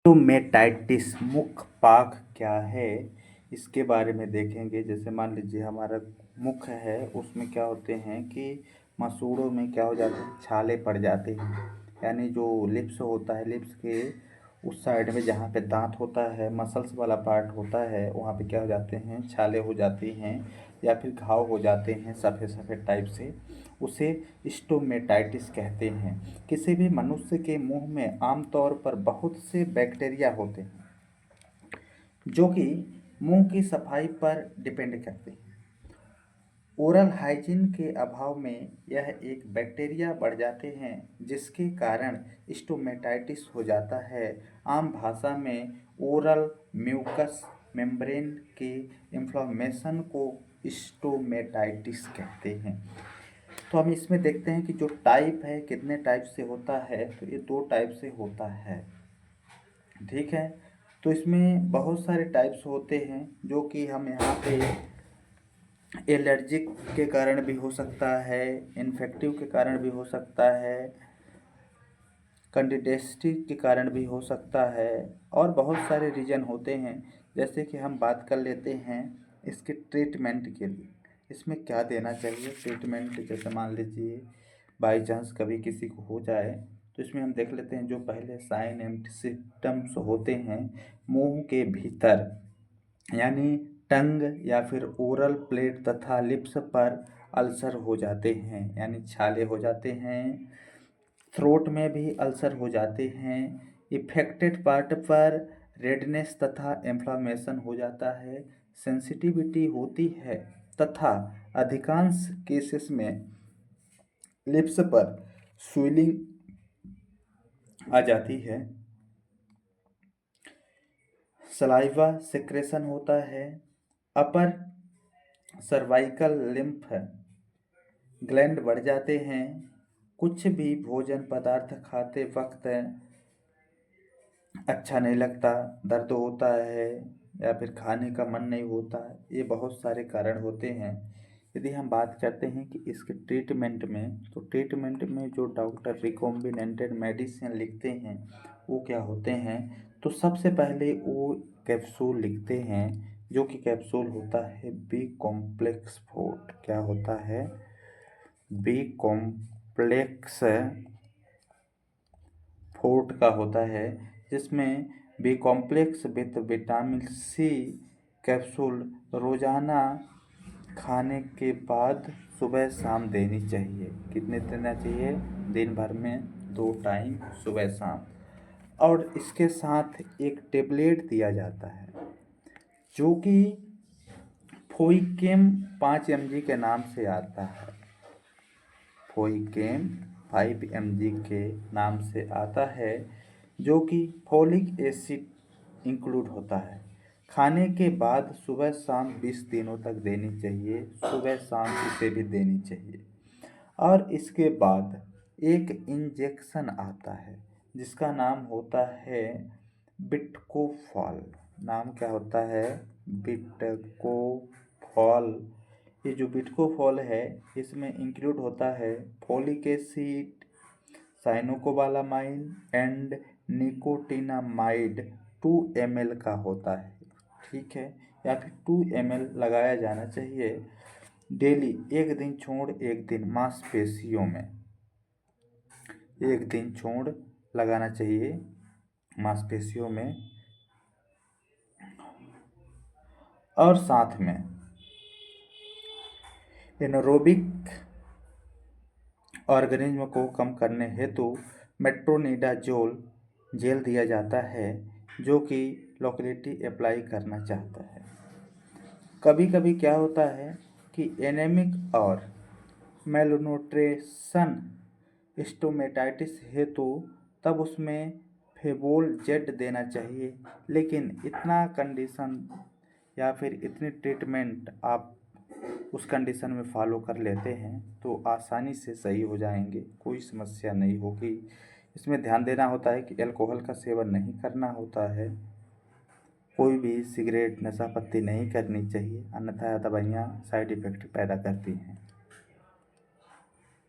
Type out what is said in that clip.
Stomatitis मुख पाक क्या है, इसके बारे में देखेंगे। जैसे मान लीजिए हमारा मुख है, उसमें क्या होते हैं कि मसूड़ों में क्या हो जाते हैं, छाले पड़ जाते हैं। यानी जो लिप्स होता है, लिप्स के उस साइड में जहाँ पे दांत होता है, मसल्स वाला पार्ट होता है, वहाँ पे क्या हो जाते हैं, छाले हो जाती हैं या फिर घाव हो जाते हैं सफ़ेद सफ़ेद टाइप से। उसे स्टोमेटाइटिस कहते हैं। किसी भी मनुष्य के मुंह में आमतौर पर बहुत से बैक्टीरिया होते हैं जो कि मुंह की सफाई पर डिपेंड करते हैं। ओरल हाइजीन के अभाव में यह एक बैक्टीरिया बढ़ जाते हैं जिसके कारण स्टोमेटाइटिस हो जाता है। आम भाषा में ओरल म्यूकस मेम्ब्रेन के इन्फ्लेमेशन को स्टोमेटाइटिस कहते हैं। तो हम इसमें देखते हैं कि जो टाइप है, कितने टाइप से होता है, तो ये 2 टाइप से होता है। ठीक है, तो इसमें बहुत सारे टाइप्स होते हैं जो कि हम यहाँ पे एलर्जिक के कारण भी हो सकता है, इन्फेक्टिव के कारण भी हो सकता है, कंडिडेस्टिव के कारण भी हो सकता है, और बहुत सारे रीजन होते हैं। जैसे कि हम बात कर लेते हैं इसके ट्रीटमेंट के लिए, इसमें क्या देना चाहिए ट्रीटमेंट। जैसे मान लीजिए बाई चांस कभी किसी को हो जाए, तो इसमें हम देख लेते हैं जो पहले साइन एंड सिम्टम्स होते हैं। मुंह के भीतर यानी टंग या फिर ओरल प्लेट तथा लिप्स पर अल्सर हो जाते हैं, यानी छाले हो जाते हैं। थ्रोट में भी अल्सर हो जाते हैं। इफेक्टेड पार्ट पर रेडनेस तथा इन्फ्लामेशन हो जाता है। सेंसिटिविटी होती है तथा अधिकांश केसेस में लिप्स पर स्वेलिंग आ जाती है। सलाइवा सेक्रेशन होता है। अपर सर्वाइकल लिम्फ ग्लैंड बढ़ जाते हैं। कुछ भी भोजन पदार्थ खाते वक्त अच्छा नहीं लगता, दर्द होता है या फिर खाने का मन नहीं होता। ये बहुत सारे कारण होते हैं। यदि हम बात करते हैं कि इसके ट्रीटमेंट में, तो ट्रीटमेंट में जो डॉक्टर रिकॉम्बिनेंटेड मेडिसिन लिखते हैं वो क्या होते हैं, तो सबसे पहले वो कैप्सूल लिखते हैं, जो कि कैप्सूल होता है बी कॉम्प्लेक्स फोर्ट। क्या होता है, बी कॉम्प्लेक्स फोर्ट का होता है, जिसमें B complex with vitamin C capsule रोजाना खाने के बाद सुबह शाम देनी चाहिए। कितने देना चाहिए, दिन भर में 2 टाइम सुबह शाम। और इसके साथ एक टेबलेट दिया जाता है जो कि फोइकेम 5 mg के नाम से आता है। फोइकेम 5 mg के नाम से आता है, जो कि फोलिक एसिड इंक्लूड होता है। खाने के बाद सुबह शाम 20 दिनों तक देनी चाहिए, सुबह शाम इसे भी देनी चाहिए। और इसके बाद एक इंजेक्शन आता है जिसका नाम होता है बिटकोफॉल। नाम क्या होता है, बिटकोफॉल। ये जो बिटकोफॉल है, इसमें इंक्लूड होता है folic acid, साइनोकोबालामाइन and nicotinamide. 2 ml का होता है। ठीक है, या फिर 2 ml लगाया जाना चाहिए डेली, एक दिन छोड़ एक दिन मांसपेशियों में। एक दिन छोड़ लगाना चाहिए मांसपेशियों में। और साथ में एनारोबिक ऑर्गेनिज्म को कम करने हेतु मेट्रोनिडाजोल जेल दिया जाता है, जो कि लोकेलिटी अप्लाई करना चाहता है। कभी कभी क्या होता है कि एनेमिक और मेलन्यूट्रिशन स्टोमेटाइटिस हेतु, तब उसमें फेबोल जेड देना चाहिए। लेकिन इतना कंडीशन या फिर इतनी ट्रीटमेंट आप उस कंडीशन में फॉलो कर लेते हैं तो आसानी से सही हो जाएंगे, कोई समस्या नहीं होगी। इसमें ध्यान देना होता है कि अल्कोहल का सेवन नहीं करना होता है, कोई भी सिगरेट नशा पत्ती नहीं करनी चाहिए, अन्यथा दवाइयाँ साइड इफ़ेक्ट पैदा करती हैं।